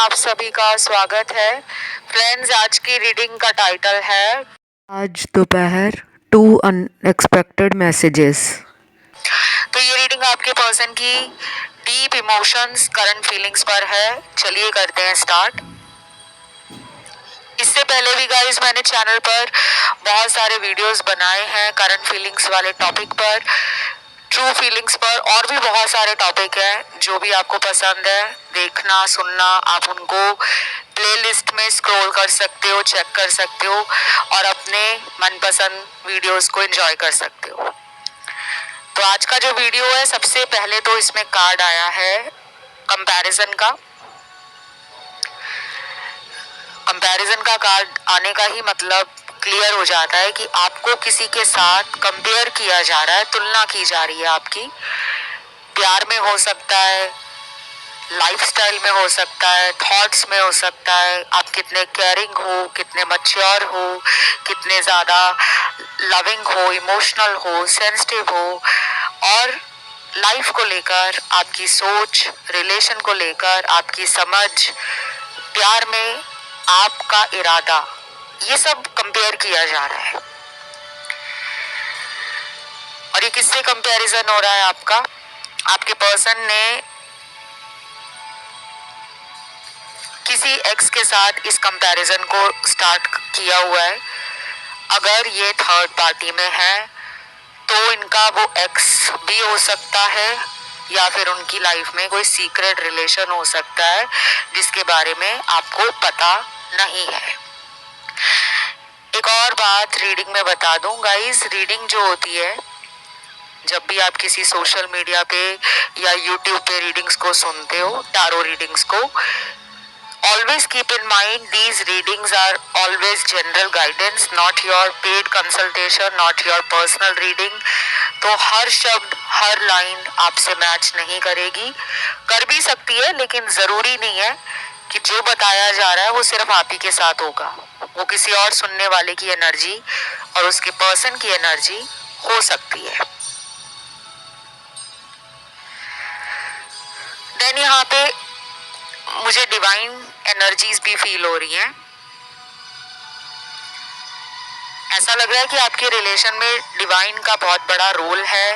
आप सभी का स्वागत है। फ्रेंड्स, आज की रीडिंग का टाइटल है आज दोपहर 2 अनएक्सपेक्टेड मैसेजेस। तो ये रीडिंग आपके पर्सन की डीप इमोशंस, करंट फीलिंग्स पर है। चलिए करते हैं स्टार्ट। इससे पहले भी गाइस मैंने चैनल पर बहुत सारे वीडियोस बनाए हैं करंट फीलिंग्स वाले टॉपिक पर, ट्रू फीलिंग्स पर, और भी बहुत सारे टॉपिक हैं। जो भी आपको पसंद है देखना सुनना, आप उनको प्लेलिस्ट में स्क्रॉल कर सकते हो, चेक कर सकते हो और अपने मनपसंद वीडियोस को एंजॉय कर सकते हो। तो आज का जो वीडियो है, सबसे पहले तो इसमें कार्ड आया है कंपैरिजन का। कंपैरिजन का कार्ड आने का ही मतलब क्लियर हो जाता है कि आपको किसी के साथ कंपेयर किया जा रहा है, तुलना की जा रही है आपकी। प्यार में हो सकता है, लाइफस्टाइल में हो सकता है, थॉट्स में हो सकता है। आप कितने केयरिंग हो, कितने मैच्योर हो, कितने ज़्यादा लविंग हो, इमोशनल हो, सेंसिटिव हो, और लाइफ को लेकर आपकी सोच, रिलेशन को लेकर आपकी समझ, प्यार में आपका इरादा, ये सब कंपेयर किया जा रहा है। और ये किससे कंपैरिजन हो रहा है आपका? आपके पर्सन ने किसी एक्स के साथ इस कंपैरिजन को स्टार्ट किया हुआ है। अगर ये थर्ड पार्टी में है तो इनका वो एक्स भी हो सकता है या फिर उनकी लाइफ में कोई सीक्रेट रिलेशन हो सकता है जिसके बारे में आपको पता नहीं है। एक और बात रीडिंग में बता दूं गाइस, रीडिंग जो होती है, जब भी आप किसी सोशल मीडिया पे या यूट्यूब पे रीडिंग्स को सुनते हो, टारो रीडिंग्स को, always keep in mind these readings are always general guidance, not your paid consultation, not your personal reading। तो हर शब्द, हर लाइन आपसे मैच नहीं करेगी, कर भी सकती है लेकिन जरूरी नहीं है कि जो बताया जा रहा है वो सिर्फ आप ही के साथ होगा। वो किसी और सुनने वाले की एनर्जी और उसके पर्सन की एनर्जी हो सकती है। देन यहाँ पे मुझे डिवाइन एनर्जीज भी फील हो रही हैं। ऐसा लग रहा है कि आपके रिलेशन में डिवाइन का बहुत बड़ा रोल है।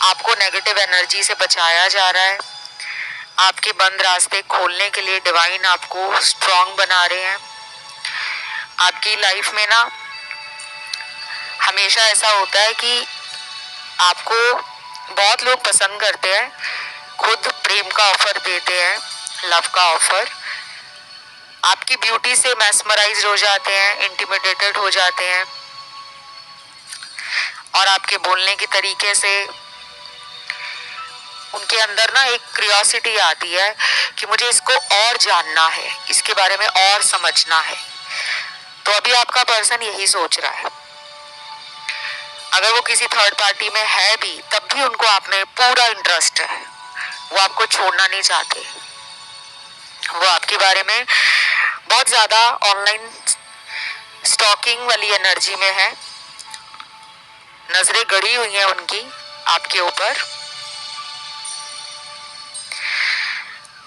आपको नेगेटिव एनर्जी से बचाया जा रहा है। आपके बंद रास्ते खोलने के लिए डिवाइन आपको स्ट्रांग बना रहे हैं। आपकी लाइफ में ना हमेशा ऐसा होता है कि आपको बहुत लोग पसंद करते हैं, खुद प्रेम का ऑफर देते हैं, लव का ऑफर। आपकी ब्यूटी से मैस्मराइज हो जाते हैं, इंटिमिडेटेड हो जाते हैं, और आपके बोलने के तरीके से उनके अंदर ना एक क्यूरियोसिटी आती है कि मुझे इसको और जानना है, इसके बारे में और समझना है। तो अभी आपका पर्सन यही सोच रहा है। अगर वो किसी थर्ड पार्टी में है भी, तब भी उनको आप में पूरा इंटरेस्ट है। वो आपको छोड़ना नहीं चाहते। वो आपके बारे में बहुत ज्यादा ऑनलाइन स्टॉकिंग वाली एनर्जी में है। नजरें गड़ी हुई हैं उनकी आपके ऊपर।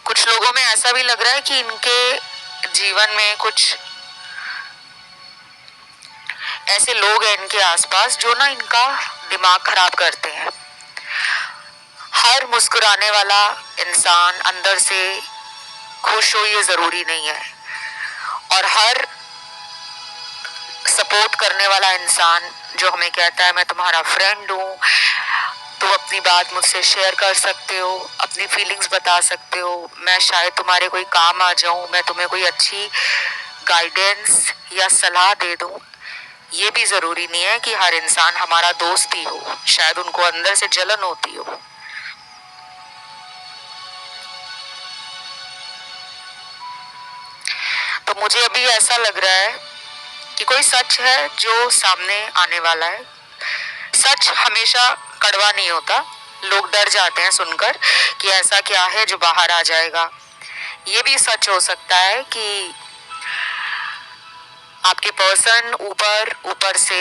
कुछ लोगों में ऐसा भी लग रहा है कि इनके जीवन में कुछ ऐसे लोग हैं इनके आसपास जो ना इनका दिमाग खराब करते हैं। हर मुस्कुराने वाला इंसान अंदर से खुश हो ये जरूरी नहीं है, और हर सपोर्ट करने वाला इंसान जो हमें कहता है मैं तुम्हारा फ्रेंड हूँ, तुम अपनी बात मुझसे शेयर कर सकते हो, अपनी फीलिंग्स बता सकते हो, मैं शायद तुम्हारे कोई काम आ जाऊं, मैं तुम्हें कोई अच्छी गाइडेंस या सलाह दे दूं, ये भी जरूरी नहीं है कि हर इंसान हमारा दोस्त ही हो। शायद उनको अंदर से जलन होती हो। तो मुझे अभी ऐसा लग रहा है कि कोई सच है जो सामने आने वाला है। सच हमेशा कड़वा नहीं होता। लोग डर जाते हैं सुनकर कि ऐसा क्या है जो बाहर आ जाएगा। ये भी सच हो सकता है कि आपके पर्सन ऊपर ऊपर से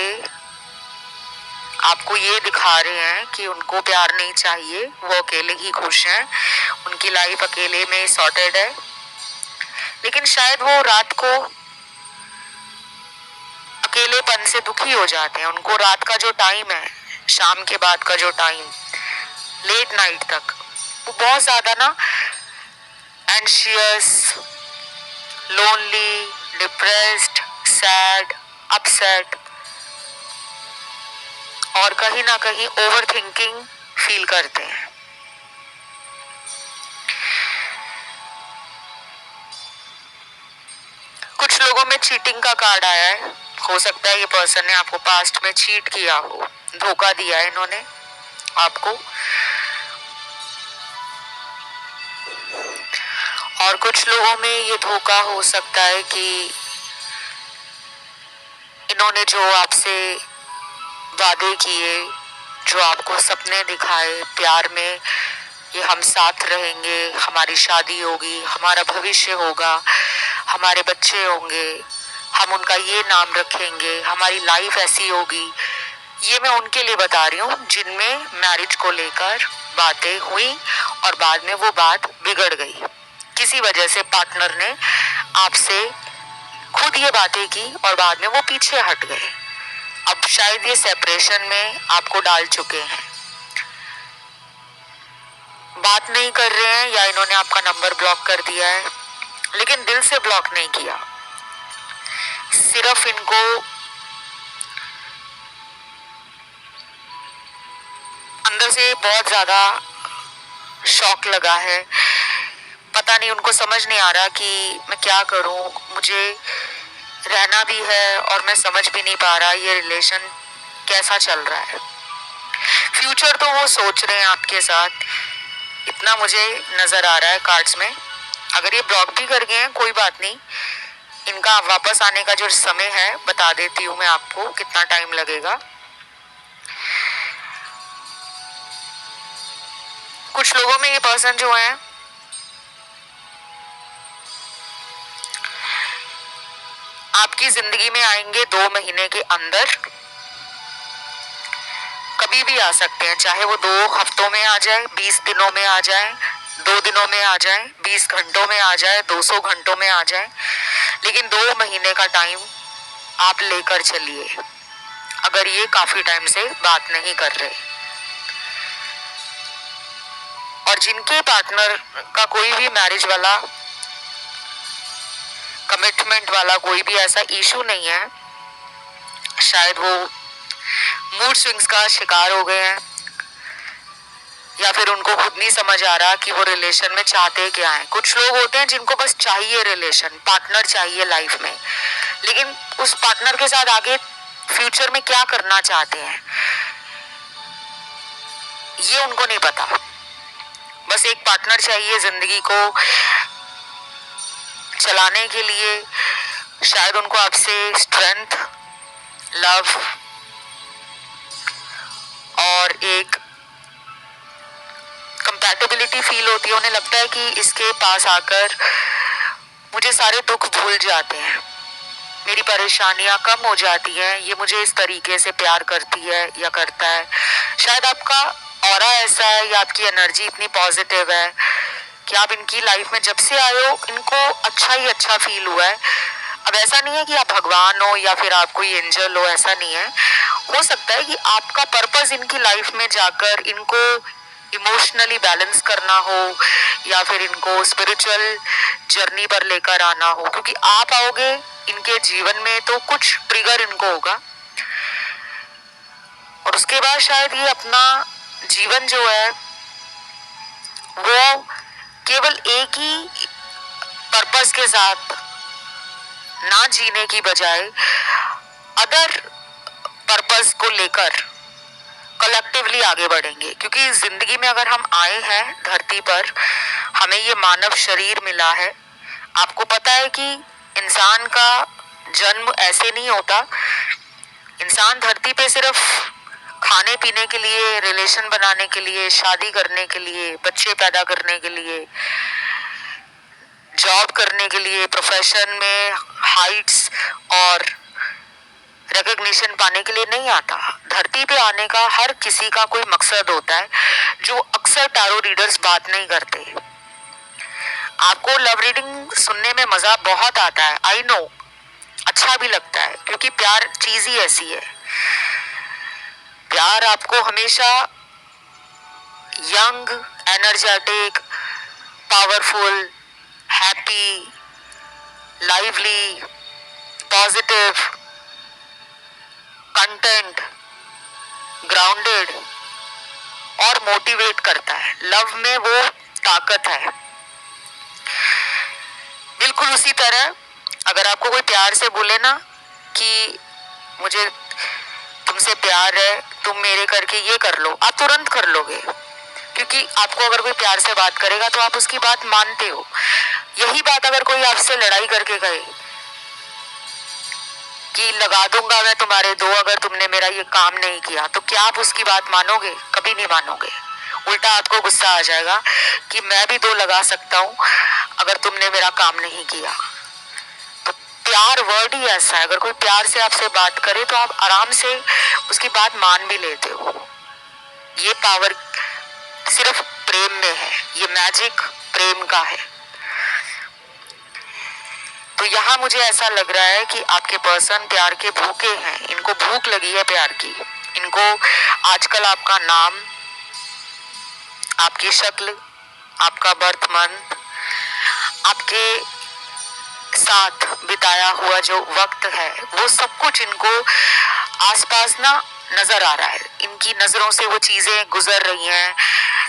आपको ये दिखा रहे हैं कि उनको प्यार नहीं चाहिए, वो अकेले ही खुश हैं, उनकी लाइफ अकेले में सॉर्टेड है। लेकिन शायद वो रात को अकेलेपन से दुखी हो जाते हैं। उनको रात का जो टाइम है, शाम के बाद का जो टाइम, लेट नाइट तक, वो बहुत ज्यादा ना anxious, lonely, depressed, sad, upset और कहीं ना कहीं ओवर थिंकिंग फील करते हैं। कुछ लोगों में चीटिंग का कार्ड आया है। हो सकता है ये पर्सन ने आपको पास्ट में चीट किया हो, धोखा दिया है इन्होंने आपको। और कुछ लोगों में ये धोखा हो सकता है कि इन्होंने जो आपसे वादे किए, जो आपको सपने दिखाए प्यार में, ये हम साथ रहेंगे, हमारी शादी होगी, हमारा भविष्य होगा, हमारे बच्चे होंगे, हम उनका ये नाम रखेंगे, हमारी लाइफ ऐसी होगी, ये मैं उनके लिए बता रही हूँ जिनमें मैरिज को लेकर बातें हुई और बाद में वो बात बिगड़ गई। किसी वजह से पार्टनर ने आपसे खुद ये बातें की और बाद में वो पीछे हट गए। अब शायद ये सेपरेशन में आपको डाल चुके हैं, बात नहीं कर रहे हैं या इन्होंने आपका नंबर ब्लॉक कर दिया है, लेकिन दिल से ब्लॉक नहीं किया। सिर्फ इनको अंदर से बहुत ज्यादा शॉक लगा है। पता नहीं, उनको समझ नहीं आ रहा कि मैं क्या करूं, मुझे रहना भी है और मैं समझ भी नहीं पा रहा ये रिलेशन कैसा चल रहा है। फ्यूचर तो वो सोच रहे हैं आपके साथ, इतना मुझे नजर आ रहा है कार्ड्स में। अगर ये ब्लॉक भी कर गए हैं कोई बात नहीं, इनका वापस आने का जो समय है बता देती हूँ मैं आपको कितना टाइम लगेगा। कुछ लोगों में ये पर्सन जो है आपकी जिंदगी में आएंगे 2 महीने के अंदर, कभी भी आ सकते हैं, चाहे वो 2 हफ्तों में आ जाए, 20 दिनों में आ जाए, 2 दिनों में आ जाए, 20 घंटों में आ जाए, 200 घंटों में आ जाए, लेकिन 2 महीने का टाइम आप लेकर चलिए अगर ये काफी टाइम से बात नहीं कर रहे। और जिनके पार्टनर का कोई भी मैरिज वाला, कमिटमेंट वाला कोई भी ऐसा इशू नहीं है, शायद वो मूड स्विंग्स का शिकार हो गए हैं या फिर उनको खुद नहीं समझ आ रहा कि वो रिलेशन में चाहते क्या है। कुछ लोग होते हैं जिनको बस चाहिए रिलेशन, पार्टनर चाहिए लाइफ में, लेकिन उस पार्टनर के साथ आगे फ्यूचर में क्या करना चाहते हैं ये उनको नहीं पता। बस एक पार्टनर चाहिए जिंदगी को चलाने के लिए। शायद उनको आपसे स्ट्रेंथ, लव और एक कंपैटिबिलिटी फील होती है। उन्हें लगता है कि इसके पास आकर मुझे सारे दुख भूल जाते हैं, मेरी परेशानियां कम हो जाती हैं, ये मुझे इस तरीके से प्यार करती है या करता है। शायद आपका ऑरा ऐसा है या आपकी एनर्जी इतनी पॉजिटिव है कि आप इनकी लाइफ में जब से आए हो इनको अच्छा ही अच्छा फील हुआ है। अब ऐसा नहीं है कि आप भगवान हो या फिर आप कोई एंजल हो, ऐसा नहीं है। हो सकता है कि आपका पर्पस इनकी लाइफ में जाकर इनको इमोशनली बैलेंस करना हो या फिर इनको स्पिरिचुअल जर्नी पर लेकर आना हो, क्योंकि आप आओगे इनके जीवन में तो कुछ ट्रिगर इनको होगा और उसके बाद शायद ये अपना जीवन जो है वो केवल एक ही पर्पस के साथ ना जीने की बजाय अदर पर्पस को लेकर कलेक्टिवली आगे बढ़ेंगे। क्योंकि जिंदगी में अगर हम आए हैं धरती पर, हमें ये मानव शरीर मिला है। आपको पता है कि इंसान का जन्म ऐसे नहीं होता। इंसान धरती पे सिर्फ खाने पीने के लिए, रिलेशन बनाने के लिए, शादी करने के लिए, बच्चे पैदा करने के लिए, जॉब करने के लिए, प्रोफेशन में हाइट्स और रिकॉग्निशन पाने के लिए नहीं आता। धरती पे आने का हर किसी का कोई मकसद होता है जो अक्सर टैरो रीडर्स बात नहीं करते। आपको लव रीडिंग सुनने में मजा बहुत आता है, आई नो, अच्छा भी लगता है, क्योंकि प्यार चीज ही ऐसी है। प्यार आपको हमेशा young, energetic, powerful, happy, lively, positive, content, grounded और मोटिवेट करता है। लव में वो ताकत है। बिल्कुल उसी तरह अगर आपको कोई प्यार से बोले ना कि मुझे तुमसे प्यार है, तुम मेरे करके ये कर लो, आप तुरंत कर लोगे, क्योंकि आपको अगर कोई प्यार से बात करेगा तो आप उसकी बात मानते हो। यही बात अगर कोई आपसे लड़ाई करके कहे कि लगा दूंगा मैं तुम्हारे दो अगर तुमने मेरा ये काम नहीं किया, तो क्या आप उसकी बात मानोगे? कभी नहीं मानोगे। उल्टा आपको गुस्सा आ जाएगा कि मैं भी दो लगा सकता हूँ अगर तुमने मेरा काम नहीं किया। तो प्यार वर्ड ही ऐसा है, अगर कोई प्यार से आपसे बात करे तो आप आराम से उसकी बात मान भी लेते हो। ये पावर सिर्फ प्रेम में है, ये मैजिक प्रेम का है। तो यहाँ मुझे ऐसा लग रहा है कि आपके पर्सन प्यार के भूखे हैं, इनको भूख लगी है प्यार की। इनको आजकल आपका नाम, आपकी शक्ल, आपका बर्थ मंथ, आपके साथ बिताया हुआ जो वक्त है, वो सब कुछ इनको आसपास ना नजर आ रहा है। इनकी नजरों से वो चीजें गुजर रही हैं,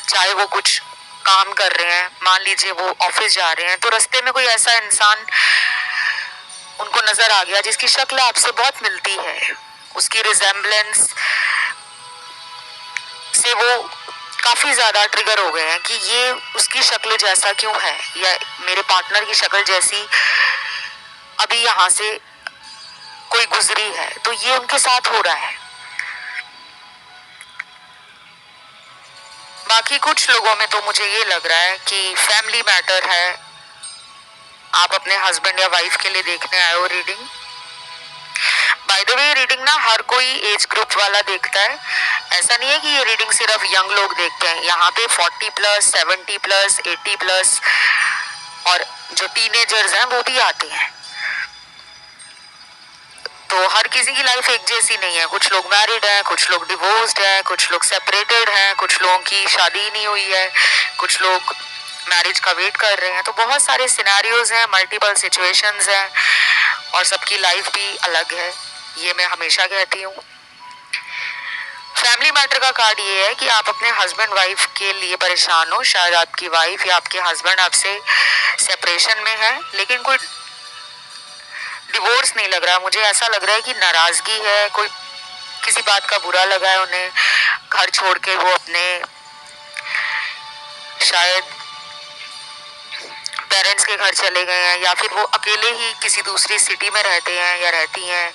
चाहे वो कुछ काम कर रहे हैं, मान लीजिए वो ऑफिस जा रहे हैं, तो रास्ते में कोई ऐसा इंसान उनको नजर आ गया जिसकी शक्ल आपसे बहुत मिलती है, उसकी रिजेम्बलेंस से वो काफी ज्यादा ट्रिगर हो गए हैं कि ये उसकी शक्ल जैसा क्यों है, या मेरे पार्टनर की शक्ल जैसी अभी यहाँ से कोई गुजरी है, तो ये उनके साथ हो रहा है। बाकी कुछ लोगों में तो मुझे ये लग रहा है कि फैमिली मैटर है, आप अपने हस्बैंड या वाइफ के लिए देखने आए हो reading. By the way reading ना हर कोई एज ग्रुप वाला देखता है, ऐसा नहीं है कि ये रीडिंग सिर्फ यंग लोग देखते हैं। यहाँ पे 40+, 70+, 80+ और जो टीनेजर्स हैं वो भी आते हैं। तो हर किसी की लाइफ एक जैसी नहीं है, कुछ लोग मैरिड हैं, कुछ लोग डिवोर्स्ड हैं, कुछ लोग सेपरेटेड हैं, कुछ लोगों की शादी नहीं हुई है, कुछ लोग मैरिज का वेट कर रहे हैं। तो बहुत सारे सिनेरियोज हैं, मल्टीपल सिचुएशंस हैं और सबकी लाइफ भी अलग है, ये मैं हमेशा कहती हूँ। फैमिली मैटर का कार्ड ये है कि आप अपने हस्बैंड वाइफ के लिए परेशान हो, शायद आपकी वाइफ या आपके हस्बैंड आपसे सेपरेशन में है, लेकिन कोई डिवोर्स नहीं लग रहा। मुझे ऐसा लग रहा है कि नाराजगी है, कोई किसी बात का बुरा लगा है उन्हें, घर छोड़ के वो अपने शायद पेरेंट्स के घर चले गए हैं, या फिर वो अकेले ही किसी दूसरी सिटी में रहते हैं या रहती हैं।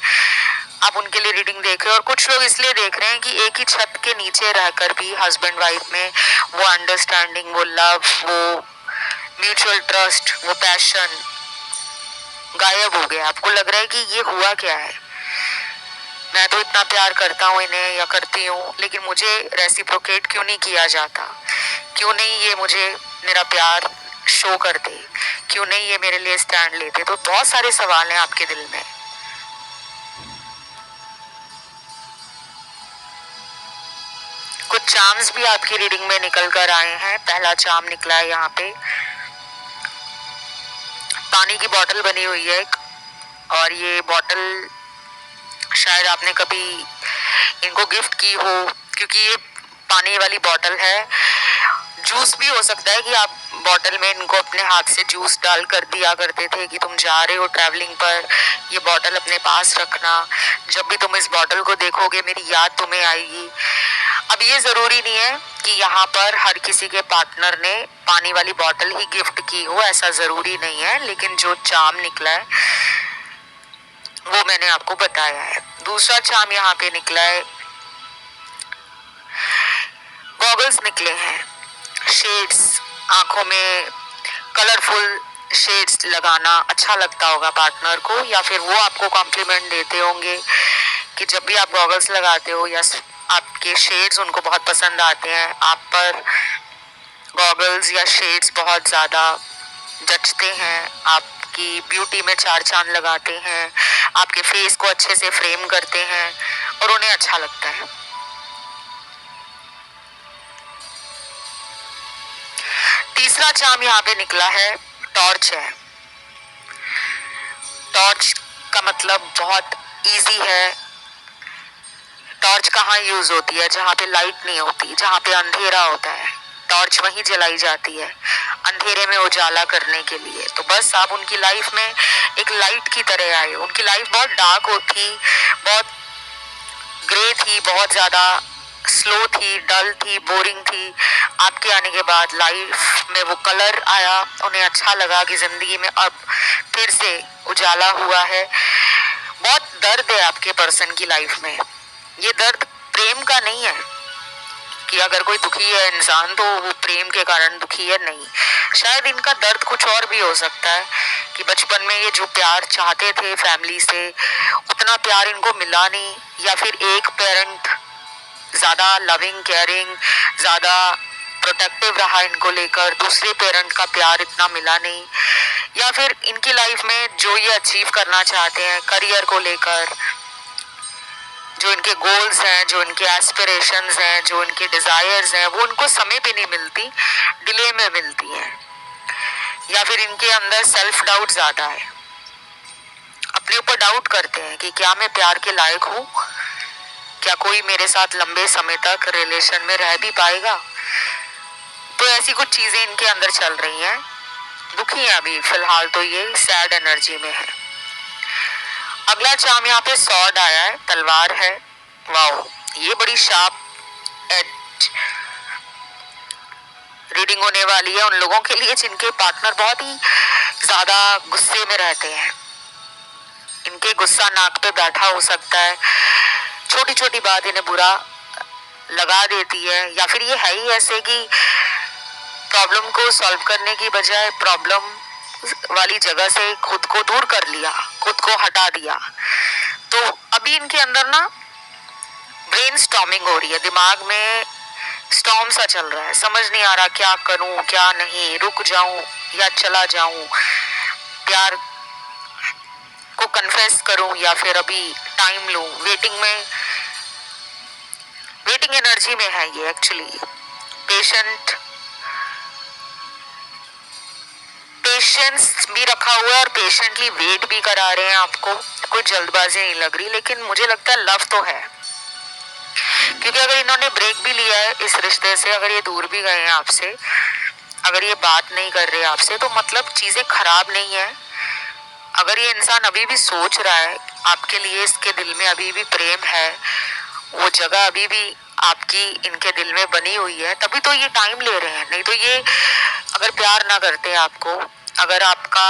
आप उनके लिए रीडिंग देख रहे हो, और कुछ लोग इसलिए देख रहे हैं कि एक ही छत के नीचे रहकर भी हस्बैंड वाइफ में वो अंडरस्टैंडिंग, वो लव, वो म्यूचुअल ट्रस्ट, वो पैशन गायब हो गया। आपको लग रहा है कि ये हुआ क्या है, मैं तो इतना प्यार करता हूँ इन्हें या करती हूँ, लेकिन मुझे रेसिप्रोकेट क्यों नहीं किया जाता, क्यों नहीं ये मुझे मेरा प्यार शो करते, क्यों नहीं ये मेरे लिए स्टैंड लेते। तो बहुत सारे सवाल हैं आपके दिल में। कुछ चार्म्स भी आपकी रीडिंग में निकल कर आए हैं। पहला चार्म निकला है यहाँ पे, पानी की बोतल बनी हुई है एक, और ये बोतल शायद आपने कभी इनको गिफ्ट की हो, क्योंकि ये पानी वाली बोतल है। जूस भी हो सकता है कि आप बोतल में इनको अपने हाथ से जूस डाल कर दिया करते थे कि तुम जा रहे हो ट्रैवलिंग पर, ये बोतल अपने पास रखना, जब भी तुम इस बोतल को देखोगे मेरी याद तुम्हें आएगी। अब ये जरूरी नहीं है कि यहाँ पर हर किसी के पार्टनर ने पानी वाली बोतल ही गिफ्ट की हो, ऐसा जरूरी नहीं है, लेकिन जो चार्म निकला है वो मैंने आपको बताया है। दूसरा चार्म यहाँ पे निकला है, गॉगल्स निकले हैं, शेड्स, आंखों में कलरफुल शेड्स लगाना अच्छा लगता होगा पार्टनर को, या फिर वो आपको कॉम्प्लीमेंट देते होंगे कि जब भी आप गॉगल्स लगाते हो या आपके शेड्स उनको बहुत पसंद आते हैं, आप पर गॉगल्स या शेड्स बहुत ज़्यादा जचते हैं, आपकी ब्यूटी में चार चांद लगाते हैं, आपके फेस को अच्छे से फ्रेम करते हैं और उन्हें अच्छा लगता है। तीसरा चार्म यहाँ पे निकला है, टॉर्च है। टॉर्च का मतलब बहुत इजी है। टॉर्च कहाँ यूज होती है? जहाँ पे लाइट नहीं होती, जहाँ पे अंधेरा होता है, टॉर्च वहीं जलाई जाती है अंधेरे में उजाला करने के लिए। तो बस आप उनकी लाइफ में एक लाइट की तरह आए। उनकी लाइफ बहुत डार्क होती, बहुत ग्रे थी, बहुत ज्यादा स्लो थी, डल थी, बोरिंग थी। आपके आने के बाद लाइफ में वो कलर आया, उन्हें अच्छा लगा कि जिंदगी में अब फिर से उजाला हुआ है। बहुत दर्द है आपके पर्सन की लाइफ में। ये दर्द प्रेम का नहीं है कि अगर कोई दुखी है इंसान तो वो प्रेम के कारण दुखी है, नहीं। शायद इनका दर्द कुछ और भी हो सकता है कि बचपन में ये जो प्यार चाहते थे फैमिली से, उतना प्यार इनको मिला नहीं, या फिर एक पेरेंट ज्यादा लविंग केयरिंग, ज्यादा प्रोटेक्टिव रहा इनको लेकर, दूसरे पेरेंट का प्यार इतना मिला नहीं, या फिर इनकी लाइफ में जो ये अचीव करना चाहते हैं करियर को लेकर, जो इनके गोल्स हैं, जो इनके एस्पिरेशंस हैं, जो इनके डिजायर्स हैं, वो उनको समय पे नहीं मिलती, डिले में मिलती हैं। या फिर इनके अंदर सेल्फ डाउट ज्यादा है, अपने ऊपर डाउट करते हैं कि क्या मैं प्यार के लायक हूँ, क्या कोई मेरे साथ लंबे समय तक रिलेशन में रह भी पाएगा। तो ऐसी कुछ चीजें इनके अंदर चल रही हैं। दुखी है अभी फिलहाल, तो ये सैड एनर्जी में है। अगला चार्म यहाँ पे सॉर्ड आया है, तलवार है। वाओ, ये बड़ी शार्प एज रीडिंग होने वाली है उन लोगों के लिए जिनके पार्टनर बहुत ही ज्यादा गुस्से में रहते हैं। इनके गुस्सा नाक पे बैठा हो सकता है, छोटी छोटी बात इन्हें बुरा लगा देती है, या फिर ये है ही ऐसे कि प्रॉब्लम को सॉल्व करने की बजाय प्रॉब्लम वाली जगह से खुद को दूर कर लिया, खुद को हटा दिया। तो अभी इनके अंदर ना ब्रेन स्टॉर्मिंग हो रही है, दिमाग में स्टॉर्म सा चल रहा है, समझ नहीं आ रहा क्या करूं क्या नहीं, रुक जाऊं या चला जाऊं, प्यार को कन्फेस करूं या फिर अभी टाइम लूं। वेटिंग एनर्जी में है ये एक्चुअली। पेशेंस भी रखा हुआ है और पेशेंटली वेट भी करा रहे हैं आपको। कोई जल्दबाजी नहीं लग रही, लेकिन मुझे लगता है लव तो है, क्योंकि अगर इन्होंने ब्रेक भी लिया है इस रिश्ते से, अगर ये दूर भी गए हैं आपसे, अगर ये बात नहीं कर रहे आपसे, तो मतलब चीजें खराब नहीं है। अगर ये इंसान अभी भी सोच रहा है आपके लिए, इसके दिल में अभी भी प्रेम है, वो जगह अभी भी आपकी इनके दिल में बनी हुई है, तभी तो ये टाइम ले रहे हैं। नहीं तो ये अगर प्यार ना करते आपको, अगर आपका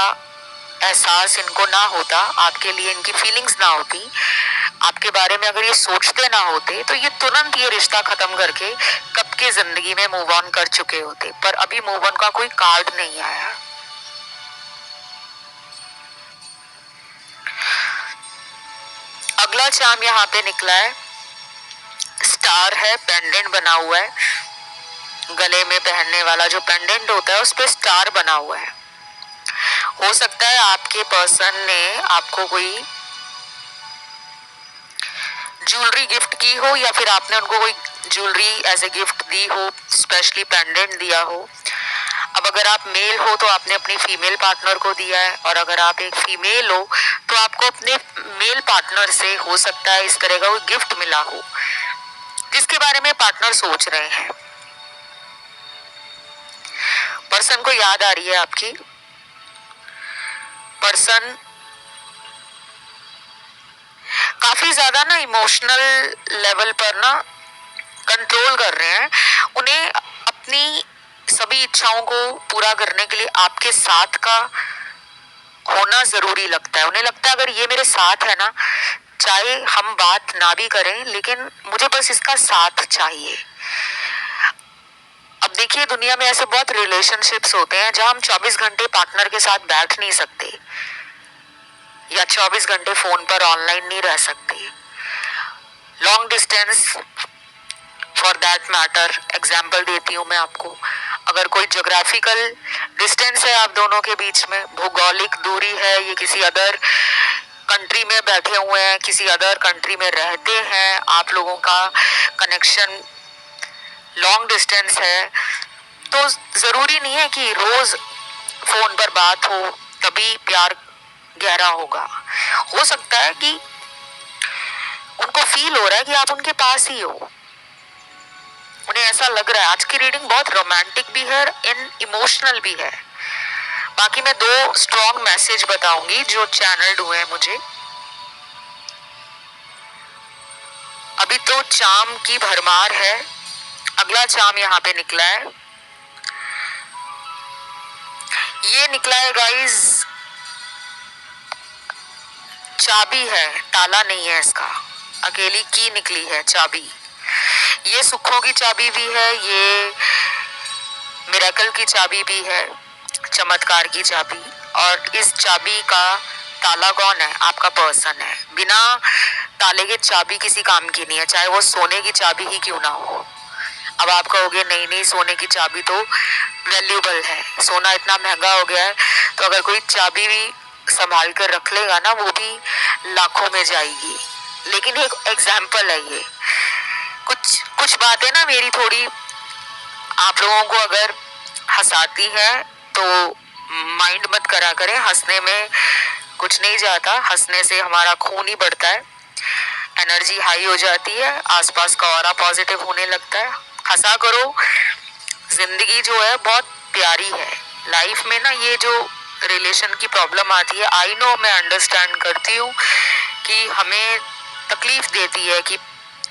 एहसास इनको ना होता, आपके लिए इनकी फीलिंग्स ना होती, आपके बारे में अगर ये सोचते ना होते, तो ये तुरंत ये रिश्ता खत्म करके कब के जिंदगी में मूव ऑन कर चुके होते। पर अभी मूव ऑन का कोई कार्ड नहीं आया। अगला चार्म यहाँ पे निकला है, स्टार है, पेंडेंट बना हुआ है, गले में पहनने वाला जो पेंडेंट होता है उस पे स्टार बना हुआ है। हो सकता है आपके पर्सन ने आपको कोई ज्वेलरी गिफ्ट की हो, या फिर आपने उनको कोई ज्वेलरी एज ए गिफ्ट दी हो, स्पेशली पेंडेंट दिया हो। अब अगर आप मेल हो तो आपने अपनी फीमेल पार्टनर को दिया है, और अगर आप एक फीमेल हो तो आपको अपने मेल पार्टनर से हो सकता है इस तरह का कोई गिफ्ट मिला हो जिसके बारे में पार्टनर सोच रहे हैं। पर्सन को याद आ रही है आपकी, पर्सन काफी ज्यादा ना इमोशनल लेवल पर ना कंट्रोल कर रहे हैं। उन्हें अपनी सभी इच्छाओं को पूरा करने के लिए आपके साथ का होना जरूरी लगता है। उन्हें लगता है अगर ये मेरे साथ है ना, चाहे हम बात ना भी करें, लेकिन मुझे बस इसका साथ चाहिए। अब देखिए, दुनिया में ऐसे बहुत रिलेशनशिप्स होते हैं जहां हम 24 घंटे पार्टनर के साथ बैठ नहीं सकते, या 24 घंटे फोन पर ऑनलाइन नहीं रह सकते। Long distance for that matter example देती हूँ मैं आपको। अगर कोई ज्योग्राफिकल डिस्टेंस है आप दोनों के बीच में, भौगोलिक दूरी है, ये किसी अदर कंट्री में बैठे हुए हैं, किसी अदर कंट्री में रहते हैं, आप लोगों का कनेक्शन लॉन्ग डिस्टेंस है, तो जरूरी नहीं है कि रोज फोन पर बात हो तभी प्यार गहरा होगा। हो सकता है कि उनको फील हो रहा है कि आप उनके पास ही हो, उन्हें ऐसा लग रहा है। आज की रीडिंग बहुत रोमांटिक भी है, इन इमोशनल भी है। बाकी मैं 2 स्ट्रॉन्ग मैसेज बताऊंगी जो चैनल्ड हुए हैं मुझे। अभी तो चाम की भरमार है, अगला चाम यहाँ पे निकला है, ये निकला है गाइस, चाबी है, ताला नहीं है इसका, अकेली की निकली है, चाबी। ये सुखों की चाबी भी है, ये मिरेकल की चाबी भी है, चमत्कार की चाबी। और इस चाबी का ताला कौन है? आपका पर्सन है। बिना ताले के चाबी किसी काम की नहीं है, चाहे वो सोने की चाबी ही क्यों ना हो। अब आप कहोगे नहीं नहीं, सोने की चाबी तो वैल्यूबल है, सोना इतना महंगा हो गया है, तो अगर कोई चाबी भी संभाल कर रख लेगा ना, वो भी लाखों में जाएगी। लेकिन एक एग्जाम्पल है ये, कुछ कुछ बातें ना मेरी थोड़ी आप लोगों को अगर हंसाती है तो माइंड मत करा करें, हंसने में कुछ नहीं जाता, हंसने से हमारा खून ही बढ़ता है, एनर्जी हाई हो जाती है, आसपास का ऑरा पॉजिटिव होने लगता है। हंसा करो, जिंदगी जो है बहुत प्यारी है। लाइफ में ना ये जो रिलेशन की प्रॉब्लम आती है, आई नो, मैं अंडरस्टैंड करती हूँ कि हमें तकलीफ देती है कि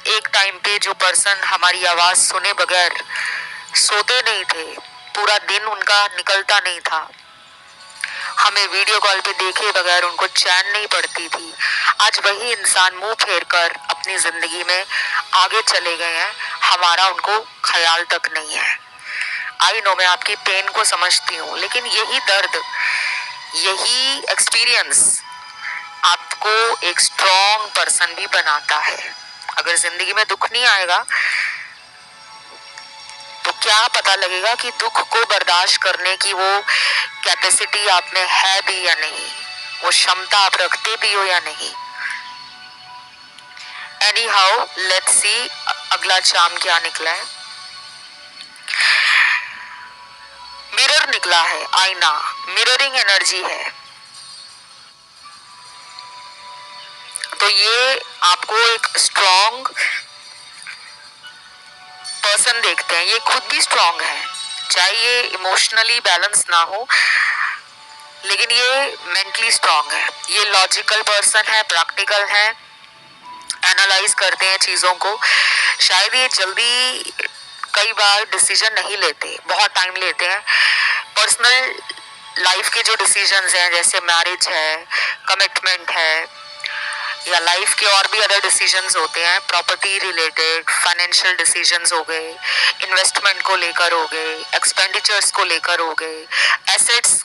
एक टाइम पे जो पर्सन हमारी आवाज सुने बगैर सोते नहीं थे, पूरा दिन उनका निकलता नहीं था, हमें वीडियो कॉल पे देखे बगैर उनको चैन नहीं पड़ती थी, आज वही इंसान मुंह फेर कर अपनी जिंदगी में आगे चले गए हैं, हमारा उनको ख्याल तक नहीं है। आई नो, मैं आपकी पेन को समझती हूँ, लेकिन यही दर्द, यही एक्सपीरियंस आपको एक स्ट्रॉन्ग पर्सन भी बनाता है। अगर जिंदगी में दुख नहीं आएगा तो क्या पता लगेगा कि दुख को बर्दाश्त करने की वो कैपेसिटी आप में है भी या नहीं, वो क्षमता आप रखते भी हो या नहीं। एनी हाउ, लेट्स सी अगला चाम क्या निकला है। मिरर निकला है, आईना, मिररिंग एनर्जी है। तो ये आपको एक स्ट्रॉन्ग पर्सन देखते हैं, ये खुद भी स्ट्रॉन्ग है, चाहे ये इमोशनली बैलेंस ना हो, लेकिन ये मेंटली स्ट्रॉन्ग है, ये लॉजिकल पर्सन है, प्रैक्टिकल है, एनालाइज करते हैं चीजों को। शायद ये जल्दी कई बार डिसीजन नहीं लेते, बहुत टाइम लेते हैं। पर्सनल लाइफ के जो डिसीजंस हैं, जैसे मैरिज है, कमिटमेंट है, या लाइफ के और भी अदर डिसीजंस होते हैं, प्रॉपर्टी रिलेटेड, फाइनेंशियल डिसीजंस हो गए, इन्वेस्टमेंट को लेकर हो गए, एक्सपेंडिचर्स को लेकर हो गए, एसेट्स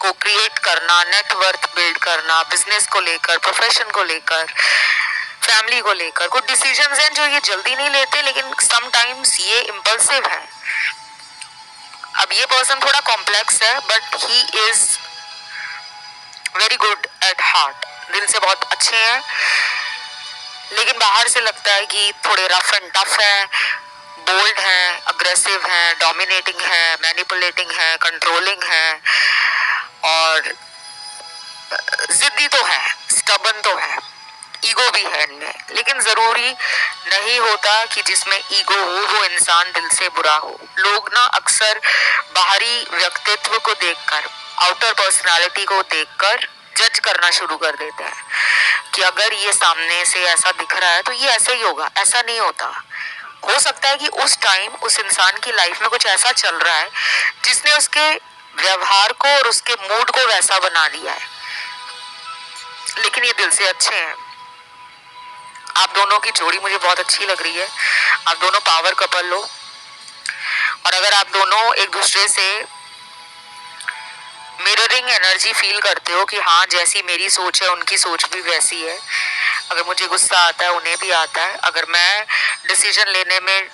को क्रिएट करना, नेटवर्थ बिल्ड करना, बिजनेस को लेकर, प्रोफेशन को लेकर, फैमिली को लेकर कुछ डिसीजंस हैं जो ये जल्दी नहीं लेते, लेकिन समटाइम्स ये इम्पल्सिव है। अब ये पर्सन थोड़ा कॉम्प्लेक्स है, but he is very good at heart, दिल से बहुत अच्छे हैं, लेकिन बाहर से लगता है कि थोड़े रफ एंड टफ है, बोल्ड है, अग्रेसिव है, डोमिनेटिंग है, मैनिपुलेटिंग है, कंट्रोलिंग है, और जिद्दी तो है, स्टबन तो है, ईगो भी है इनमें। लेकिन जरूरी नहीं होता कि जिसमें ईगो हो वो इंसान दिल से बुरा हो। लोग ना अक्सर बाहरी व्यक्तित्व को देखकर, आउटर पर्सनालिटी को देखकर जज करना शुरू कर देते हैं कि अगर ये सामने से ऐसा दिख रहा है तो ये ऐसे ही होगा। ऐसा नहीं होता। हो सकता है कि उस टाइम उस इंसान की लाइफ में कुछ ऐसा चल रहा है जिसने उसके व्यवहार को और उसके मूड को वैसा बना दिया है, लेकिन ये दिल से अच्छे हैं। आप दोनों की जोड़ी मुझे बहुत अच्छी लग रही है, आप दोनों पावर कपल हो, और अगर आप दोनों एक दूसरे से मिररिंग एनर्जी फील करते हो कि हाँ, जैसी मेरी सोच है उनकी सोच भी वैसी है, अगर मुझे गुस्सा आता है उन्हें भी आता है, अगर मैं डिसीजन लेने में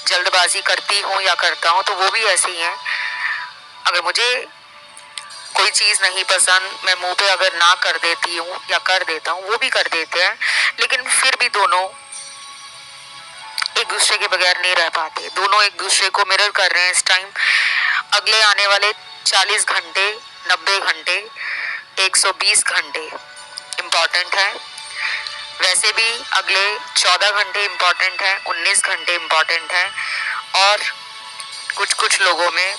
जल्दबाजी करती हूँ या करता हूँ तो वो भी ऐसे ही हैं। अगर मुझे कोई चीज नहीं पसंद, मैं मुंह पे अगर ना कर देती हूँ या कर देता हूँ, वो भी कर देते हैं, लेकिन फिर भी दोनों एक दूसरे के बगैर नहीं रह पाते। दोनों एक दूसरे को मिरर कर रहे हैं इस टाइम। अगले आने वाले 40 घंटे, 90 घंटे, 120 घंटे इम्पॉर्टेंट है। वैसे भी अगले 14 घंटे इम्पॉर्टेंट है, 19 घंटे इम्पॉर्टेंट है, और कुछ कुछ लोगों में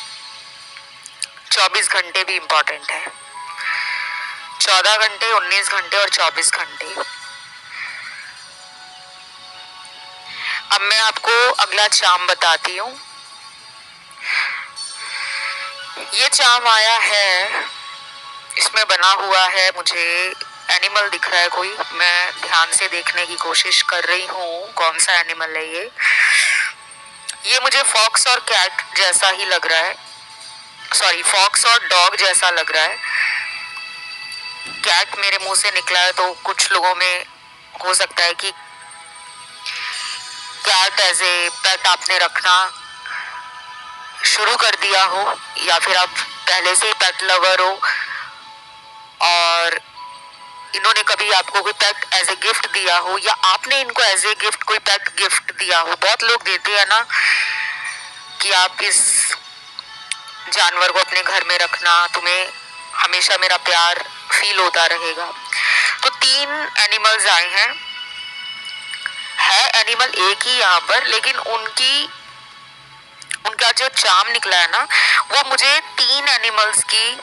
24 घंटे भी इम्पॉर्टेंट है। 14 घंटे, 19 घंटे और 24 घंटे। अब मैं आपको अगला चार्म बताती हूँ। ये चार्म आया है, इसमें बना हुआ है, मुझे एनिमल दिख रहा है कोई, मैं ध्यान से देखने की कोशिश कर रही हूँ कौन सा एनिमल है ये मुझे फॉक्स और कैट जैसा ही लग रहा है, सॉरी फॉक्स और डॉग जैसा लग रहा है। कैट मेरे मुंह से निकला है तो कुछ लोगों में हो सकता है कि कैट एज ए पेट आपने रखना शुरू कर दिया हो, या फिर आप पहले से ही पेट लवर हो और इन्होंने कभी आपको कोई पेट एज ए गिफ्ट दिया हो, या आपने इनको एज ए गिफ्ट कोई पेट गिफ्ट दिया हो। बहुत लोग देते हैं ना कि आप इस जानवर को अपने घर में रखना, तुम्हें हमेशा मेरा प्यार फील होता रहेगा। तो 3 एनिमल्स आए हैं, है एनिमल एक ही यहाँ पर, लेकिन उनका जो चार्म निकला है ना, वो मुझे 3 एनिमल्स की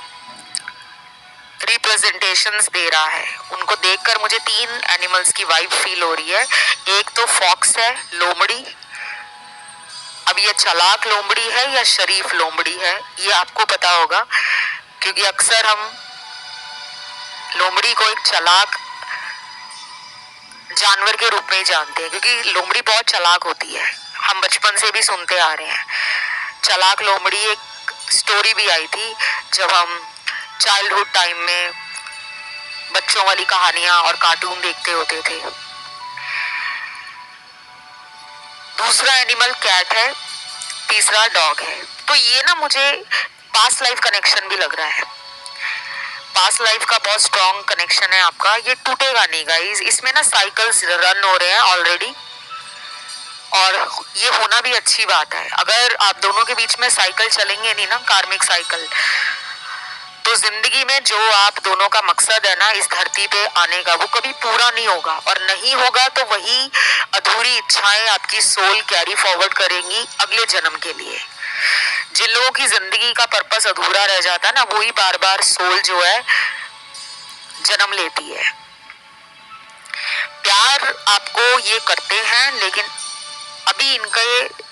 रिप्रेजेंटेशंस दे रहा है। उनको देखकर मुझे 3 एनिमल्स की वाइब फील हो रही है। एक तो फॉक्स है, लोमड़ी। अब ये चालाक लोमड़ी है या शरीफ लोमड़ी है, ये आपको पता होगा, क्योंकि अक्सर हम लोमड़ी को एक चालाक जानवर के रूप में ही जानते हैं, क्योंकि लोमड़ी बहुत चालाक होती है। हम बचपन से भी सुनते आ रहे हैं चालाक लोमड़ी। एक स्टोरी भी आई थी जब हम चाइल्डहुड टाइम में बच्चों वाली कहानियां और कार्टून देखते होते थे। दूसरा एनिमल कैट है, तीसरा डॉग है। तो ये ना मुझे पास्ट लाइफ कनेक्शन भी लग रहा है। पास्ट लाइफ का बहुत स्ट्रॉन्ग कनेक्शन है आपका, ये टूटेगा नहीं गाइस। इसमें ना साइकिल्स रन हो रहे हैं ऑलरेडी, और ये होना भी अच्छी बात है। अगर आप दोनों के बीच में साइकिल चलेंगे नहीं ना, कार्मिक साइकिल, तो जिंदगी में जो आप दोनों का मकसद है ना इस धरती पे आने का, वो कभी पूरा नहीं होगा। और नहीं होगा तो वही अधूरी इच्छाएं आपकी सोल कैरी फॉरवर्ड करेंगी अगले जन्म के लिए। जिन लोगों की जिंदगी का पर्पस अधूरा रह जाता है ना, वही बार बार सोल जो है जन्म लेती है। प्यार आपको ये करते हैं, लेकिन अभी इनके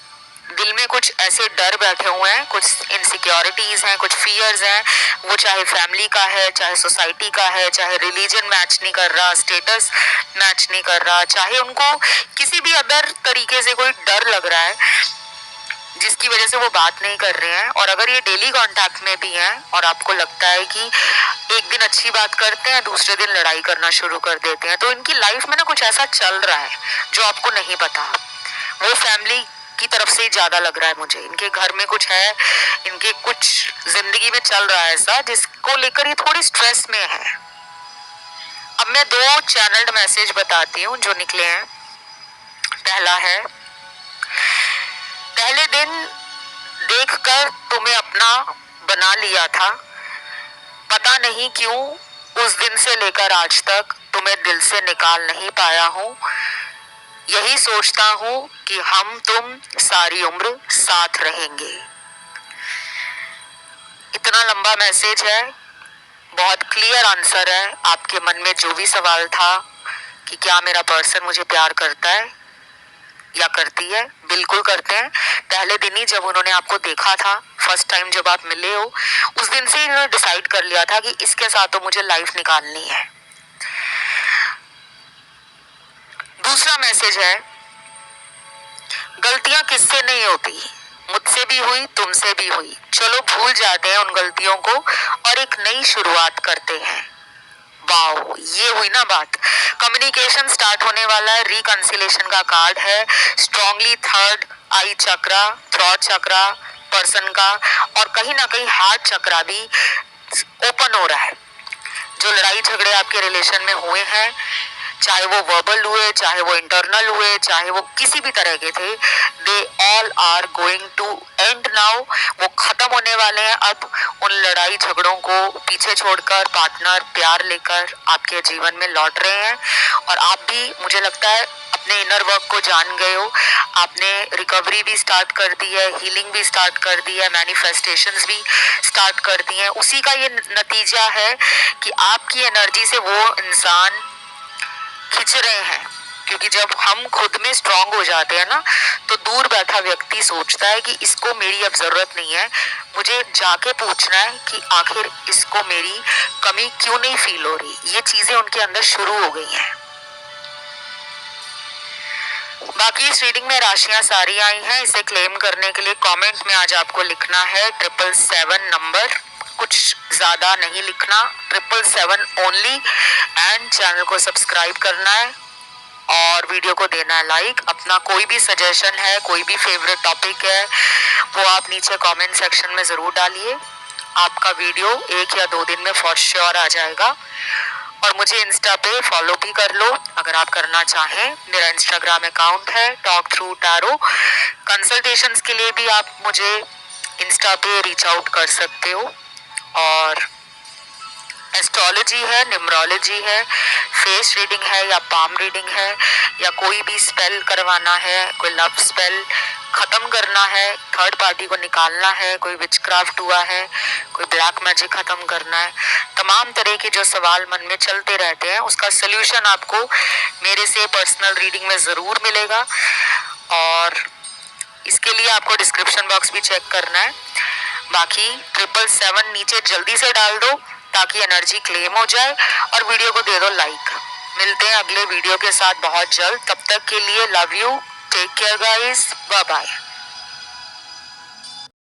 दिल में कुछ ऐसे डर बैठे हुए हैं, कुछ इनसिक्योरिटीज हैं, कुछ फियर्स हैं। वो चाहे फैमिली का है, चाहे सोसाइटी का है, चाहे रिलीजन मैच नहीं कर रहा, स्टेटस मैच नहीं कर रहा, चाहे उनको किसी भी अदर तरीके से कोई डर लग रहा है जिसकी वजह से वो बात नहीं कर रहे हैं। और अगर ये डेली कांटेक्ट में भी हैं और आपको लगता है कि एक दिन अच्छी बात करते हैं, दूसरे दिन लड़ाई करना शुरू कर देते हैं, तो इनकी लाइफ में ना कुछ ऐसा चल रहा है जो आपको नहीं पता। वो फैमिली की तरफ से ज्यादा लग रहा है मुझे, इनके घर में कुछ है, इनके कुछ जिंदगी में चल रहा है ऐसा जिसको लेकर ये थोड़ी स्ट्रेस में है। अब मैं 2 चैनल्ड मैसेज बताती हूँ जो निकले हैं। पहला है, पहले दिन देखकर तुम्हें अपना बना लिया था, पता नहीं क्यों उस दिन से लेकर आज तक तुम्हें दिल से निकाल नहीं पाया हूँ। यही सोचता हूँ कि हम तुम सारी उम्र साथ रहेंगे। इतना लंबा मैसेज है, बहुत क्लियर आंसर है आपके मन में जो भी सवाल था कि क्या मेरा पर्सन मुझे प्यार करता है या करती है। बिल्कुल करते हैं। पहले दिन ही जब उन्होंने आपको देखा था, फर्स्ट टाइम जब आप मिले हो, उस दिन से इन्होंने डिसाइड कर लिया था कि इसके साथ तो मुझे लाइफ निकालनी है। दूसरा मैसेज है, गलतियां किससे नहीं होती, मुझसे भी हुई, तुमसे भी हुई, चलो भूल जाते हैं उन गलतियों को और एक नई शुरुआत करते हैं। वाओ, ये हुई ना बात। कम्युनिकेशन स्टार्ट होने वाला है, रिकंसिलेशन का कार्ड है, स्ट्रांगली थर्ड आई चक्रा, थ्रॉट चक्रा पर्सन का, और कहीं ना कहीं हार्ट चक्रा भी ओपन हो रहा है। जो लड़ाई झगड़े आपके रिलेशन में हुए हैं, चाहे वो वर्बल हुए, चाहे वो इंटरनल हुए, चाहे वो किसी भी तरह के थे, they all are going to end now. वो खत्म होने वाले हैं। अब उन लड़ाई झगड़ों को पीछे छोड़कर पार्टनर प्यार लेकर आपके जीवन में लौट रहे हैं। और आप भी, मुझे लगता है, अपने इनर वर्क को जान गए हो। आपने रिकवरी भी स्टार्ट कर दी है, हीलिंग भी स्टार्ट कर दी है, मैनिफेस्टेशंस भी स्टार्ट कर दी हैं। उसी का ये नतीजा है कि आपकी एनर्जी से वो इंसान खिंच रहे हैं। क्योंकि जब हम खुद में स्ट्रांग हो जाते हैं ना, तो दूर बैठा व्यक्ति सोचता है कि इसको मेरी अब जरूरत नहीं है, मुझे जाके पूछना है कि आखिर इसको मेरी कमी क्यों नहीं फील हो रही। ये चीजें उनके अंदर शुरू हो गई हैं। बाकी इस रीडिंग में राशियां सारी आई हैं। इसे क्लेम करने के लिए कमेंट में आज आपको लिखना है 777 नंबर, कुछ ज्यादा नहीं लिखना, 777 ओनली, एंड चैनल को सब्सक्राइब करना है और वीडियो को देना है लाइक। अपना कोई भी सजेशन है, कोई भी फेवरेट टॉपिक है, वो आप नीचे कमेंट सेक्शन में जरूर डालिए। आपका वीडियो 1 या 2 दिन में फॉर श्योर आ जाएगा। और मुझे इंस्टा पे फॉलो भी कर लो अगर आप करना चाहें। मेरा इंस्टाग्राम अकाउंट है टॉक थ्रू टैरो। कंसल्टेशंस के लिए भी आप मुझे इंस्टा पे रीच आउट कर सकते हो। और एस्ट्रोलॉजी है, न्यूमरोलॉजी है, फेस रीडिंग है या पाम रीडिंग है, या कोई भी स्पेल करवाना है, कोई लव स्पेल खत्म करना है, थर्ड पार्टी को निकालना है, कोई विचक्राफ्ट हुआ है, कोई ब्लैक मैजिक खत्म करना है, तमाम तरह के जो सवाल मन में चलते रहते हैं, उसका सोल्यूशन आपको मेरे से पर्सनल रीडिंग में जरूर मिलेगा। और इसके लिए आपको डिस्क्रिप्शन बॉक्स भी चेक करना है। बाकी 777 नीचे जल्दी से डाल दो ताकि एनर्जी क्लेम हो जाए, और वीडियो को दे दो लाइक। मिलते हैं अगले वीडियो के साथ बहुत जल्द। तब तक के लिए love you, take care guys, bye bye.